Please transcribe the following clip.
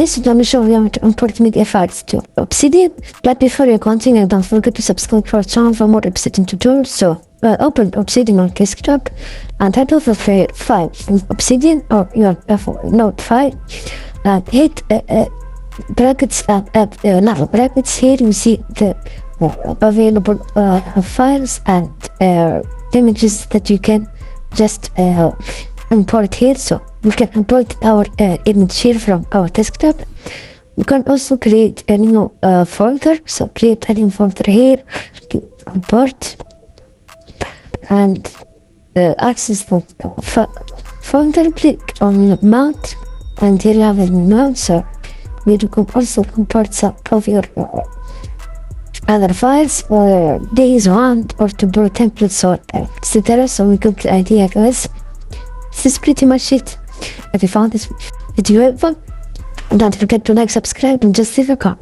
let me show you how to import media files to Obsidian. But before you continue, don't forget to subscribe to our channel for more Obsidian tutorials. So open Obsidian on desktop and head over to file in Obsidian or your node file and hit brackets narrow brackets. Here you see the available files and images that you can just import here. So we can import our image here from our desktop. You can also create a new folder. So create a new folder here, import, and access the folder. Click on mount, and here you have a mount. So you can also import some of your other files, or these want, or to build templates or etc. So we got the idea, guys. This is pretty much it. If you found this video helpful, don't forget to like, subscribe, and just leave a comment.